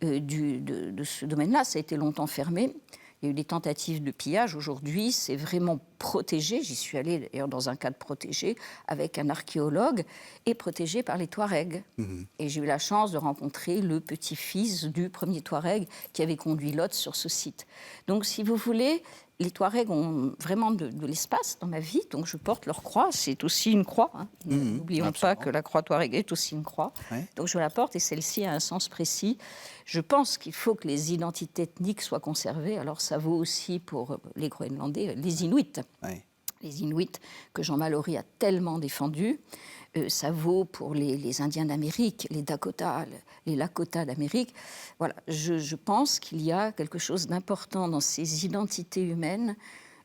B: de ce domaine-là. Ça a été longtemps fermé. Il y a eu des tentatives de pillage. Aujourd'hui, c'est vraiment protégé. J'y suis allée d'ailleurs dans un cadre protégé avec un archéologue et protégé par les Touaregs. Et j'ai eu la chance de rencontrer le petit-fils du premier Touareg qui avait conduit Lot sur ce site. Donc, si vous voulez, les Touaregs ont vraiment de l'espace dans ma vie, donc je porte leur croix. C'est aussi une croix. Hein. N'oublions pas que la croix Touareg est aussi une croix. Ouais. Donc je la porte et celle-ci a un sens précis. Je pense qu'il faut que les identités ethniques soient conservées. Alors ça vaut aussi pour les Groenlandais, les Inuits. Ouais. Les Inuits que Jean Mallory a tellement défendus. Ça vaut pour les Indiens d'Amérique, les Dakota, les Lakota d'Amérique. Voilà, je pense qu'il y a quelque chose d'important dans ces identités humaines,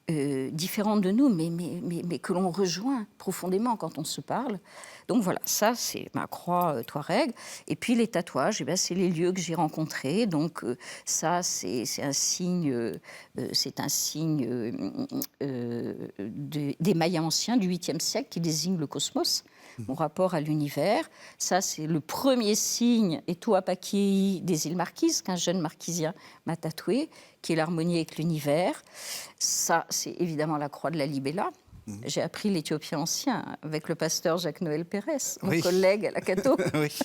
B: différentes de nous, mais que l'on rejoint profondément quand on se parle. Donc voilà, ça c'est ma croix Touareg. Et puis les tatouages, c'est les lieux que j'ai rencontrés. Donc ça c'est un signe, des Mayas anciens du 8e siècle qui désigne le cosmos. Mon rapport à l'univers. Ça, c'est le premier signe Etuapakei des îles Marquises qu'un jeune marquisien m'a tatoué, qui est l'harmonie avec l'univers. Ça, c'est évidemment la croix de la Libella. J'ai appris l'éthiopien ancien avec le pasteur Jacques-Noël Pérez, mon
A: Oui.
B: collègue à la Cato.
A: Oui.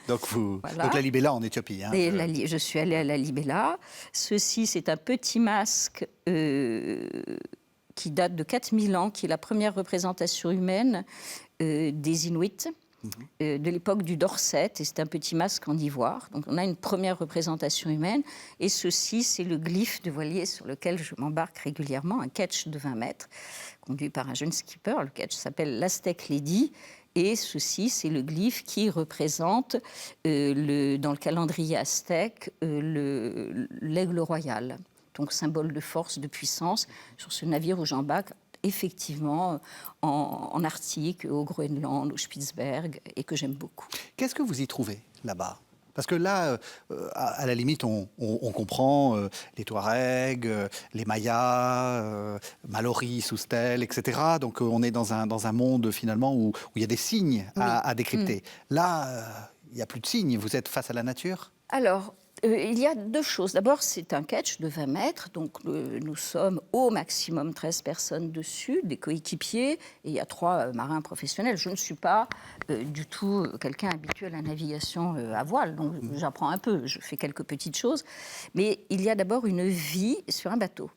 A: Donc,
B: Voilà.
A: donc la libella en Éthiopie. Hein,
B: Et je suis allée à la Libella. Ceci, c'est un petit masque qui date de 4000 ans, qui est la première représentation humaine des Inuits. De l'époque du Dorset, et c'est un petit masque en ivoire. Donc on a une première représentation humaine, et ceci, c'est le glyphe de voilier sur lequel je m'embarque régulièrement, un ketch de 20 mètres, conduit par un jeune skipper. Le ketch s'appelle l'Aztec Lady, et ceci, c'est le glyphe qui représente, dans le calendrier aztèque, l'aigle royal, donc symbole de force, de puissance, sur ce navire où j'embarque, effectivement, en Arctique, au Groenland, au Spitzberg, et que j'aime beaucoup.
A: Qu'est-ce que vous y trouvez là-bas? Parce que là, à la limite, on comprend les Touaregs, les Mayas, Mallory, Soustel, etc. Donc on est dans un monde finalement où il y a des signes à décrypter. Là, il n'y a plus de signes. Vous êtes face à la nature?
B: Alors, il y a deux choses. D'abord, c'est un ketch de 20 mètres, donc nous sommes au maximum 13 personnes dessus, des coéquipiers, et il y a 3 marins professionnels. Je ne suis pas du tout quelqu'un habitué à la navigation à voile, donc j'apprends un peu, je fais quelques petites choses. Mais il y a d'abord une vie sur un bateau.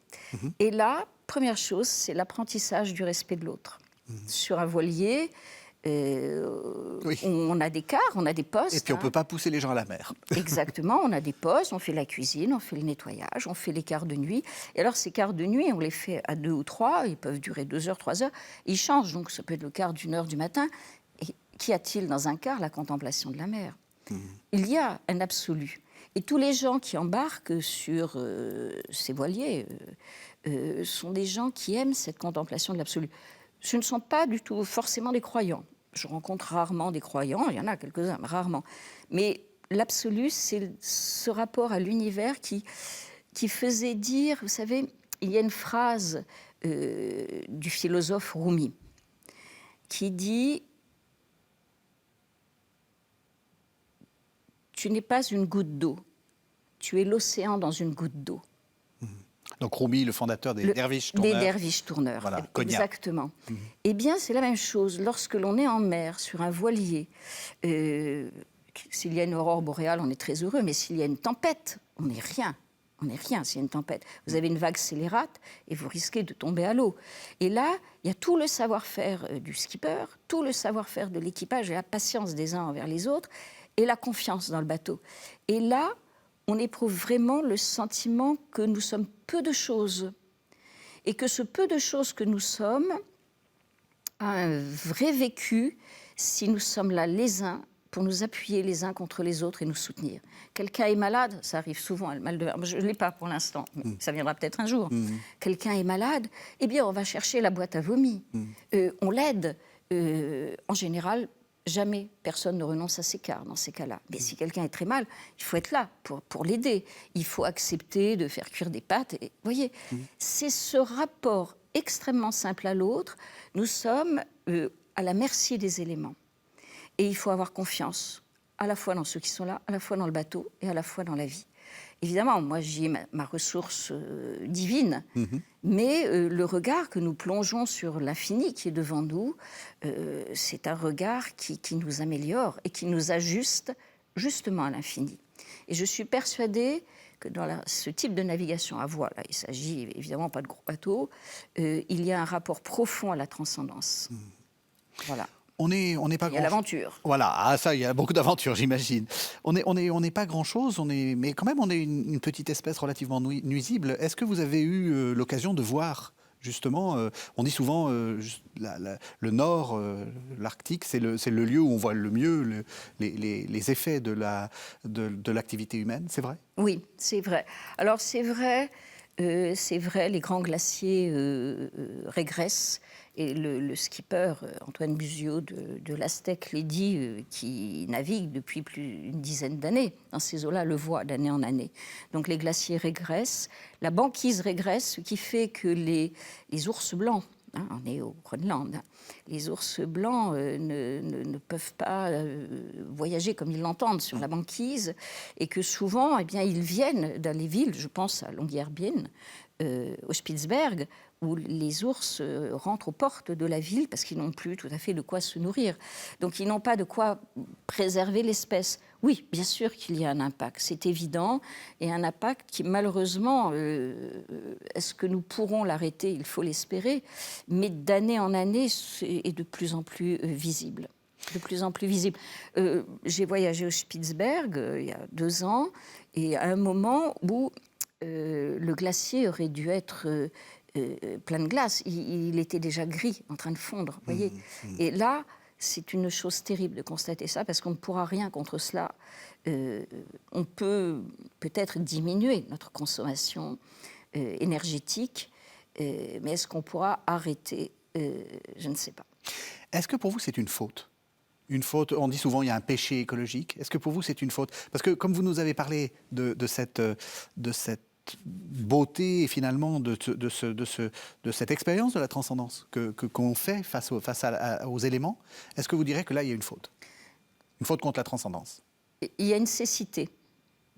B: Et là, première chose, c'est l'apprentissage du respect de l'autre. Sur un voilier,
A: Oui.
B: on a des quarts, on a des postes.
A: Et puis on ne peut pas pousser les gens à la mer.
B: Exactement, on a des postes, on fait la cuisine, on fait le nettoyage, on fait les quarts de nuit. Et alors ces quarts de nuit, on les fait à 2 ou 3, ils peuvent durer 2 heures, 3 heures. Ils changent, donc ça peut être le quart d'1 heure du matin. Et qu'y a-t-il dans un quart? La contemplation de la mer. Il y a un absolu. Et tous les gens qui embarquent sur ces voiliers sont des gens qui aiment cette contemplation de l'absolu. Ce ne sont pas du tout forcément des croyants. Je rencontre rarement des croyants, il y en a quelques-uns, mais rarement. Mais l'absolu, c'est ce rapport à l'univers qui faisait dire, vous savez, il y a une phrase du philosophe Rumi qui dit « Tu n'es pas une goutte d'eau, tu es l'océan dans une goutte d'eau ».
A: Donc Rumi, le fondateur des derviches tourneurs.
B: Des derviches tourneurs,
A: voilà, Konya.
B: Exactement. Eh bien, c'est la même chose. Lorsque l'on est en mer, sur un voilier, s'il y a une aurore boréale, on est très heureux, mais s'il y a une tempête, on n'est rien. On n'est rien s'il y a une tempête. Vous avez une vague scélérate et vous risquez de tomber à l'eau. Et là, il y a tout le savoir-faire du skipper, tout le savoir-faire de l'équipage et la patience des uns envers les autres et la confiance dans le bateau. Et là, on éprouve vraiment le sentiment que nous sommes peu de choses et que ce peu de choses que nous sommes a un vrai vécu si nous sommes là les uns pour nous appuyer les uns contre les autres et nous soutenir. Quelqu'un est malade, ça arrive souvent, le mal de mer. Je ne l'ai pas pour l'instant, mais ça viendra peut-être un jour. Quelqu'un est malade, eh bien on va chercher la boîte à vomi. On l'aide. En général, jamais personne ne renonce à ses quarts dans ces cas-là. Mais si quelqu'un est très mal, il faut être là pour l'aider. Il faut accepter de faire cuire des pâtes. Et, voyez, c'est ce rapport extrêmement simple à l'autre. Nous sommes à la merci des éléments. Et il faut avoir confiance, à la fois dans ceux qui sont là, à la fois dans le bateau et à la fois dans la vie. Évidemment, moi, j'y ai ma ressource divine, mais le regard que nous plongeons sur l'infini qui est devant nous, c'est un regard qui nous améliore et qui nous ajuste justement à l'infini. Et je suis persuadée que dans ce type de navigation à voile, il ne s'agit évidemment pas de gros bateaux, il y a un rapport profond à la transcendance. Voilà.
A: On n'est pas
B: Il y a l'aventure.
A: Voilà, ça, il y a beaucoup d'aventures, j'imagine. On n'est pas grand-chose, mais quand même, on est une petite espèce relativement nuisible. Est-ce que vous avez eu l'occasion de voir, justement, on dit souvent, le nord, l'Arctique, c'est le lieu où on voit le mieux les effets de l'activité humaine, c'est vrai?
B: Oui, c'est vrai. Alors, c'est vrai, les grands glaciers régressent. Et le skipper Antoine Buziot de l'Aztec Lady, qui navigue depuis plus d'une dizaine d'années dans ces eaux-là, le voit d'année en année. Donc les glaciers régressent, la banquise régresse, ce qui fait que les ours blancs, on est au Groenland, les ours blancs ne peuvent pas voyager comme ils l'entendent sur la banquise, et que souvent, eh bien, ils viennent dans les villes, je pense à Longyearbyen, au Spitzberg, où les ours rentrent aux portes de la ville parce qu'ils n'ont plus tout à fait de quoi se nourrir. Donc ils n'ont pas de quoi préserver l'espèce. Oui, bien sûr qu'il y a un impact, c'est évident, et un impact qui malheureusement, est-ce que nous pourrons l'arrêter? Il faut l'espérer, mais d'année en année est de plus en plus visible. De plus en plus visible. J'ai voyagé au Spitzberg il y a 2 ans, et à un moment où le glacier aurait dû être plein de glace, il était déjà gris, en train de fondre, voyez. Et là, c'est une chose terrible de constater ça, parce qu'on ne pourra rien contre cela. On peut peut-être diminuer notre consommation énergétique, mais est-ce qu'on pourra arrêter? Je ne sais pas.
A: Est-ce que pour vous, c'est une faute? Une faute, on dit souvent il y a un péché écologique. Est-ce que pour vous c'est une faute? Parce que comme vous nous avez parlé de cette beauté et finalement de cette expérience de la transcendance qu'on fait face aux éléments, est-ce que vous direz que là il y a une faute? Une faute contre la transcendance?
B: Il y a une cécité.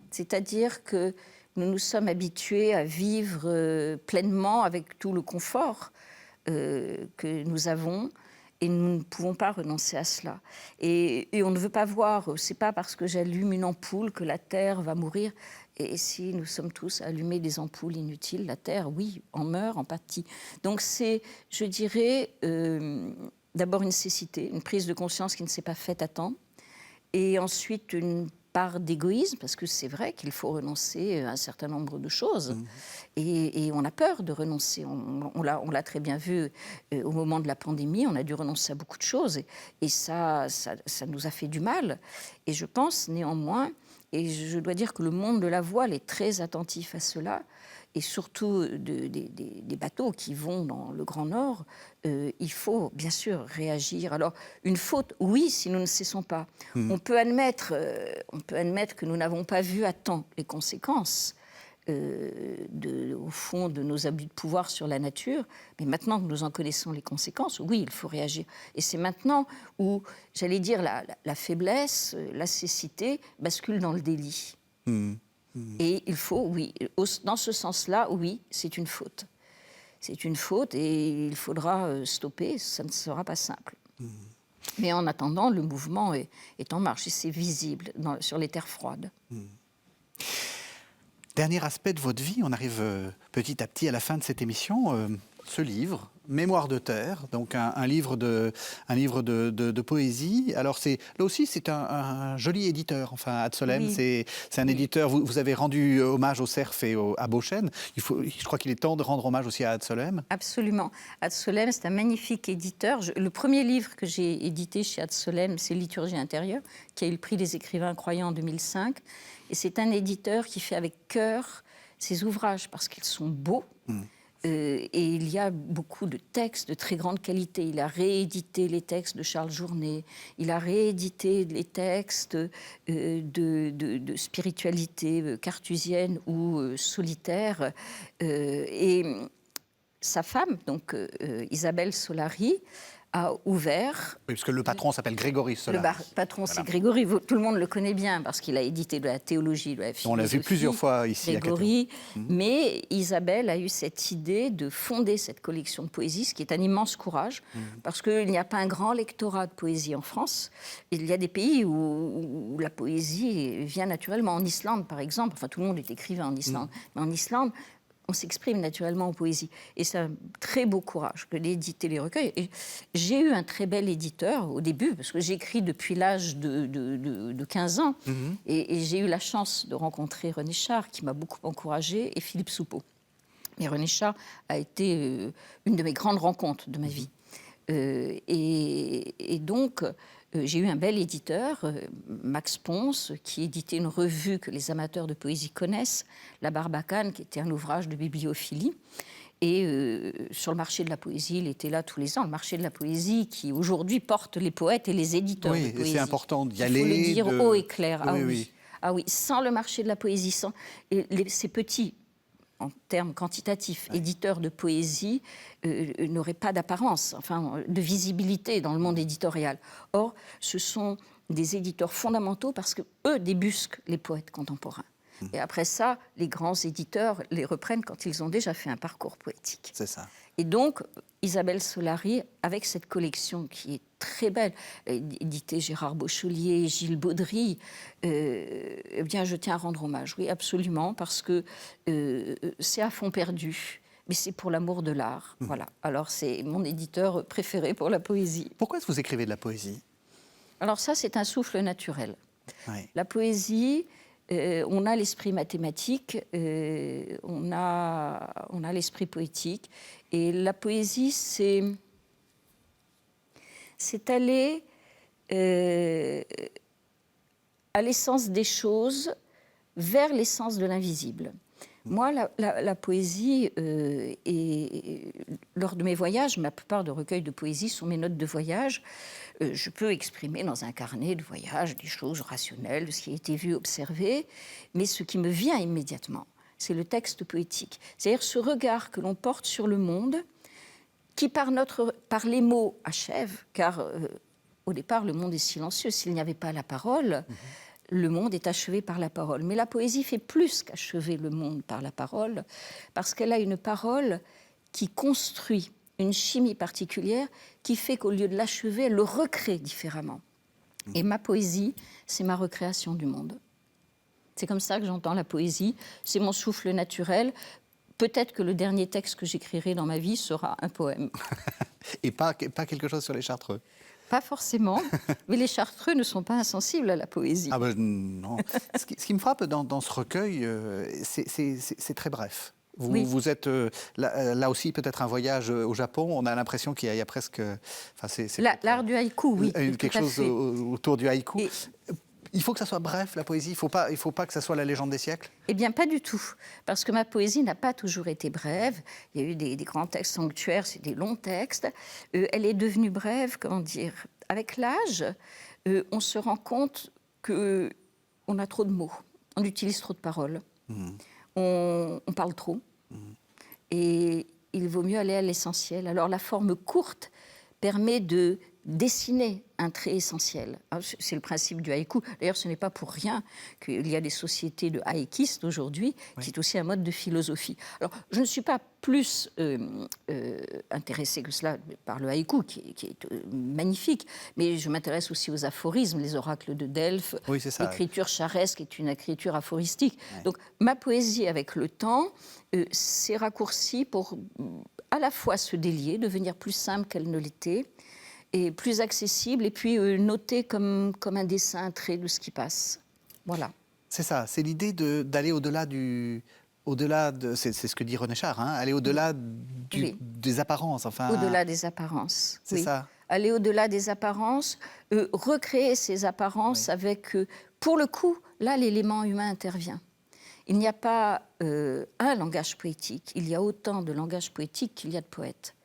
B: C'est-à-dire que nous nous sommes habitués à vivre pleinement avec tout le confort que nous avons. Et nous ne pouvons pas renoncer à cela. Et on ne veut pas voir, c'est pas parce que j'allume une ampoule que la Terre va mourir. Et si nous sommes tous à allumer des ampoules inutiles, la Terre, oui, en meurt en partie. Donc c'est, je dirais, d'abord une cécité, une prise de conscience qui ne s'est pas faite à temps. Et ensuite une part d'égoïsme, parce que c'est vrai qu'il faut renoncer à un certain nombre de choses. Et on a peur de renoncer. On l'a très bien vu au moment de la pandémie, on a dû renoncer à beaucoup de choses. Et ça nous a fait du mal. Et je pense néanmoins, et je dois dire que le monde de la voile est très attentif à cela, et surtout des bateaux qui vont dans le Grand Nord, il faut bien sûr réagir. Alors, une faute, oui, si nous ne cessons pas. On peut admettre que nous n'avons pas vu à temps les conséquences, au fond, de nos abus de pouvoir sur la nature. Mais maintenant que nous en connaissons les conséquences, oui, il faut réagir. Et c'est maintenant où, j'allais dire, la faiblesse, la cécité bascule dans le délit. Et il faut, oui, dans ce sens-là, oui, c'est une faute. C'est une faute et il faudra stopper, ça ne sera pas simple. Mais en attendant, le mouvement est en marche et c'est visible sur les terres froides.
A: Dernier aspect de votre vie, on arrive petit à petit à la fin de cette émission. Ce livre, Mémoire de terre, donc un livre de poésie. Alors là aussi, c'est un joli éditeur. Enfin, Ad-Solem,
B: Oui.
A: c'est un éditeur. Vous avez rendu hommage au cerf et à Beauchesne. Je crois qu'il est temps de rendre hommage aussi à Ad-Solem.
B: Absolument. Ad-Solem, c'est un magnifique éditeur. Le premier livre que j'ai édité chez Ad-Solem, c'est Liturgie intérieure, qui a eu le prix des écrivains croyants en 2005. Et c'est un éditeur qui fait avec cœur ses ouvrages parce qu'ils sont beaux. Et il y a beaucoup de textes de très grande qualité. Il a réédité les textes de Charles Journet, il a réédité les textes de spiritualité cartésienne ou solitaire. Et sa femme, donc Isabelle Solari, a ouvert...
A: Oui, parce que le patron s'appelle Grégory Solari.
B: Le patron, c'est Grégory. Tout le monde le connaît bien parce qu'il a édité de la théologie, de la philosophie.
A: On l'a vu plusieurs fois ici
B: Grégory,
A: à Cateau.
B: Mais Isabelle a eu cette idée de fonder cette collection de poésie, ce qui est un immense courage, parce qu'il n'y a pas un grand lectorat de poésie en France. Il y a des pays où la poésie vient naturellement. En Islande, par exemple, enfin tout le monde est écrivain en Islande, mais en Islande, on s'exprime naturellement en poésie. Et c'est un très beau courage que d'éditer les recueils. Et j'ai eu un très bel éditeur au début, parce que j'écris depuis l'âge de 15 ans. Et j'ai eu la chance de rencontrer René Char, qui m'a beaucoup encouragée, et Philippe Soupeau. Mais René Char a été une de mes grandes rencontres de ma vie. Et donc... j'ai eu un bel éditeur, Max Pons, qui éditait une revue que les amateurs de poésie connaissent, La Barbacane, qui était un ouvrage de bibliophilie. Et sur le marché de la poésie, il était là tous les ans. Le marché de la poésie qui, aujourd'hui, porte les poètes et les éditeurs de poésie.
A: Oui, c'est important d'y aller.
B: Il faut le dire haut et clair.
A: Oui, oui.
B: Ah oui, sans le marché de la poésie, sans ces petits... en termes quantitatifs, éditeurs de poésie n'auraient pas d'apparence, enfin, de visibilité dans le monde éditorial. Or, ce sont des éditeurs fondamentaux parce qu'eux débusquent les poètes contemporains. Et après ça, les grands éditeurs les reprennent quand ils ont déjà fait un parcours poétique.
A: C'est ça.
B: Et donc, Isabelle Solari, avec cette collection qui est très belle, éditée Gérard Beauchelier, Gilles Baudry, eh bien, je tiens à rendre hommage, oui, absolument, parce que c'est à fond perdu, mais c'est pour l'amour de l'art. Voilà. Alors, c'est mon éditeur préféré pour la poésie.
A: Pourquoi est-ce que vous écrivez de la poésie?
B: Alors ça, c'est un souffle naturel.
A: Oui.
B: La poésie, on a l'esprit mathématique, on a l'esprit poétique. Et la poésie, c'est aller à l'essence des choses, vers l'essence de l'invisible. Moi, la poésie, lors de mes voyages, ma plupart de recueils de poésie sont mes notes de voyage. Je peux exprimer dans un carnet de voyage des choses rationnelles, ce qui a été vu, observé, mais ce qui me vient immédiatement, c'est le texte poétique. C'est-à-dire ce regard que l'on porte sur le monde, qui par les mots achève, car au départ, le monde est silencieux. S'il n'y avait pas la parole, le monde est achevé par la parole. Mais la poésie fait plus qu'achever le monde par la parole, parce qu'elle a une parole qui construit une chimie particulière qui fait qu'au lieu de l'achever, elle le recrée différemment. Et ma poésie, c'est ma recréation du monde. C'est comme ça que j'entends la poésie, c'est mon souffle naturel. Peut-être que le dernier texte que j'écrirai dans ma vie sera un poème.
A: Et pas quelque chose sur les Chartreux?
B: Pas forcément, mais les Chartreux ne sont pas insensibles à la poésie.
A: Ah ben non. Ce qui me frappe dans ce recueil, c'est très bref. Vous êtes là aussi peut-être un voyage au Japon. On a l'impression qu'il y a presque,
B: l'art du haïku, oui,
A: quelque chose autour du haïku. Il faut que ça soit bref, la poésie. Il faut pas que ça soit la légende des siècles.
B: Eh bien, pas du tout, parce que ma poésie n'a pas toujours été brève. Il y a eu des grands textes sanctuaires, c'est des longs textes. Elle est devenue brève, comment dire, avec l'âge. On se rend compte que on a trop de mots, on utilise trop de paroles, on parle trop, et il vaut mieux aller à l'essentiel. Alors la forme courte permet de dessiner un trait essentiel. C'est le principe du haïku. D'ailleurs, ce n'est pas pour rien qu'il y a des sociétés de haïkistes aujourd'hui, qui est aussi un mode de philosophie. Alors, je ne suis pas plus intéressée que cela par le haïku, qui est magnifique, mais je m'intéresse aussi aux aphorismes, les oracles de Delphes, l'écriture charesque est une écriture aphoristique. Ouais. Donc, ma poésie, avec le temps, s'est raccourcie pour à la fois se délier, devenir plus simple qu'elle ne l'était, et plus accessible, et puis noter comme un dessin, un trait de ce qui passe. Voilà.
A: C'est ça, c'est l'idée d'aller au-delà c'est ce que dit René Char, hein, aller au-delà des apparences. Enfin,
B: au-delà des apparences.
A: C'est ça.
B: Aller au-delà des apparences, recréer ces apparences avec, pour le coup, là, l'élément humain intervient. Il n'y a pas un langage poétique, il y a autant de langage poétique qu'il y a de poètes.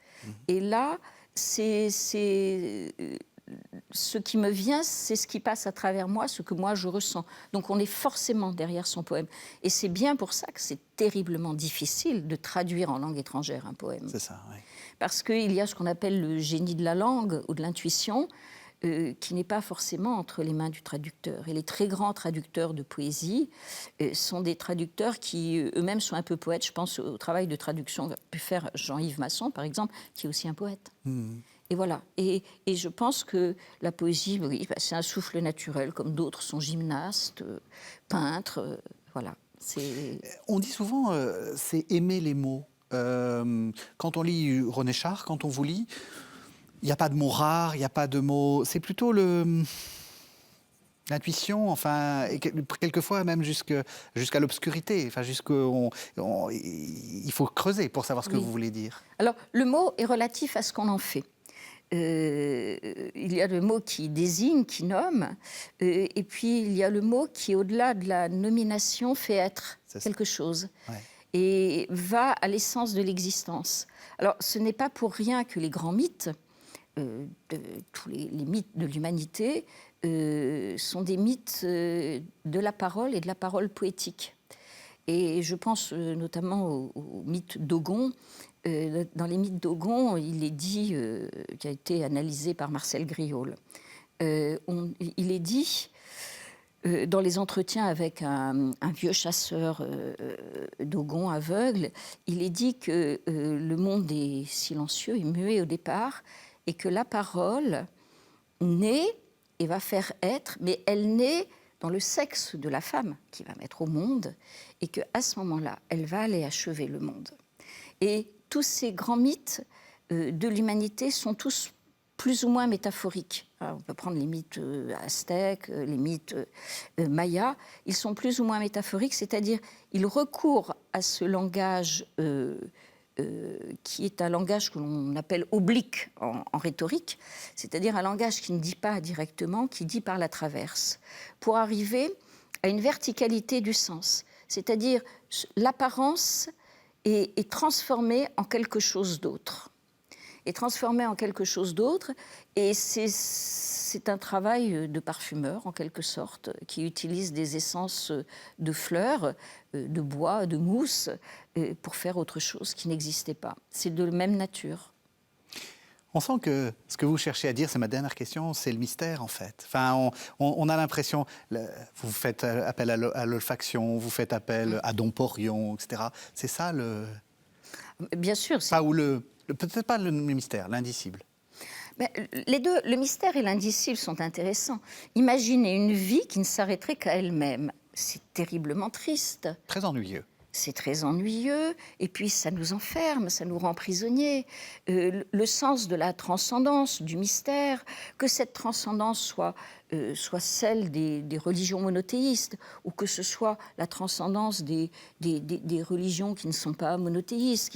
B: Et là, ce qui me vient, c'est ce qui passe à travers moi, ce que moi je ressens. Donc on est forcément derrière son poème. Et c'est bien pour ça que c'est terriblement difficile de traduire en langue étrangère un poème.
A: C'est ça, oui.
B: Parce qu'il y a ce qu'on appelle le génie de la langue ou de l'intuition, qui n'est pas forcément entre les mains du traducteur. Et les très grands traducteurs de poésie sont des traducteurs qui eux-mêmes sont un peu poètes. Je pense au travail de traduction qu'a pu faire Jean-Yves Masson, par exemple, qui est aussi un poète. Et voilà. Et je pense que la poésie, oui, c'est un souffle naturel, comme d'autres sont gymnastes, peintres, voilà.
A: On dit souvent, c'est aimer les mots. Quand on lit René Char, quand on vous lit, il n'y a pas de mots rares, il n'y a pas de mots... C'est plutôt l'intuition, enfin, et quelquefois même jusqu'à l'obscurité. Enfin, il faut creuser pour savoir ce que vous voulez dire.
B: Alors, le mot est relatif à ce qu'on en fait. Il y a le mot qui désigne, qui nomme, et puis il y a le mot qui, au-delà de la nomination, fait être quelque chose. Ouais. Et va à l'essence de l'existence. Alors, ce n'est pas pour rien que les grands mythes, tous les mythes de l'humanité sont des mythes de la parole et de la parole poétique. Et je pense notamment au mythe d'Ogon. Dans les mythes d'Ogon, il est dit, qui a été analysé par Marcel Griaule, il est dit dans les entretiens avec un vieux chasseur dogon aveugle, il est dit que le monde est silencieux et muet au départ, et que la parole naît et va faire être, mais elle naît dans le sexe de la femme qui va mettre au monde, et qu'à ce moment-là, elle va aller achever le monde. Et tous ces grands mythes de l'humanité sont tous plus ou moins métaphoriques. Alors, on peut prendre les mythes aztèques, les mythes mayas. Ils sont plus ou moins métaphoriques, c'est-à-dire ils recourent à ce langage qui est un langage que l'on appelle oblique en rhétorique, c'est-à-dire un langage qui ne dit pas directement, qui dit par la traverse, pour arriver à une verticalité du sens. C'est-à-dire l'apparence est transformée en quelque chose d'autre. Est transformé en quelque chose d'autre, et c'est un travail de parfumeur en quelque sorte, qui utilise des essences de fleurs, de bois, de mousse, pour faire autre chose qui n'existait pas. C'est de même nature.
A: On sent que ce que vous cherchez à dire, c'est ma dernière question, c'est le mystère en fait. Enfin, on a l'impression, vous faites appel à l'olfaction, vous faites appel à Dom Porion, etc. C'est ça le...
B: Bien sûr.
A: Pas ou peut-être pas le mystère, l'indicible.
B: Mais les deux, le mystère et l'indicible, sont intéressants. Imaginez une vie qui ne s'arrêterait qu'à elle-même. C'est terriblement triste.
A: Très ennuyeux.
B: C'est très ennuyeux, et puis ça nous enferme, ça nous rend prisonniers. Le sens de la transcendance, du mystère, que cette transcendance soit celle des religions monothéistes, ou que ce soit la transcendance des religions qui ne sont pas monothéistes,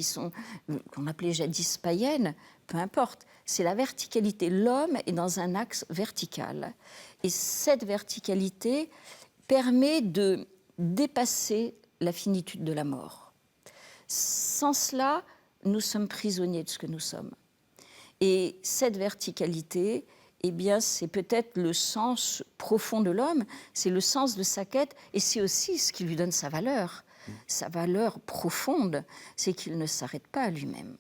B: qu'on appelait jadis païennes, peu importe. C'est la verticalité. L'homme est dans un axe vertical. Et cette verticalité permet de dépasser la finitude de la mort. Sans cela, nous sommes prisonniers de ce que nous sommes. Et cette verticalité, eh bien, c'est peut-être le sens profond de l'homme, c'est le sens de sa quête, et c'est aussi ce qui lui donne sa valeur. Sa valeur profonde, c'est qu'il ne s'arrête pas à lui-même.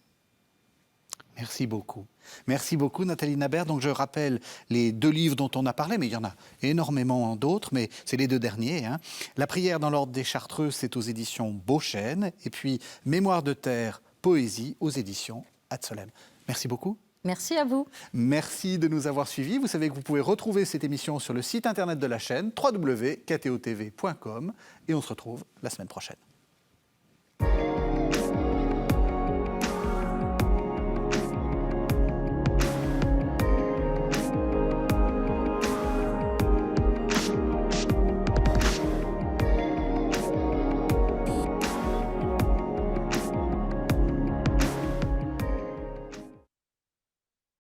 A: Merci beaucoup. Merci beaucoup, Nathalie Nabert. Donc, je rappelle les 2 livres dont on a parlé, mais il y en a énormément d'autres, mais c'est les 2 derniers. Hein. La prière dans l'ordre des Chartreux, c'est aux éditions Beauchesne. Et puis, Mémoire de terre, poésie, aux éditions Ad-Solem. Merci beaucoup.
B: Merci à vous.
A: Merci de nous avoir suivis. Vous savez que vous pouvez retrouver cette émission sur le site internet de la chaîne, www.ktotv.com. Et on se retrouve la semaine prochaine.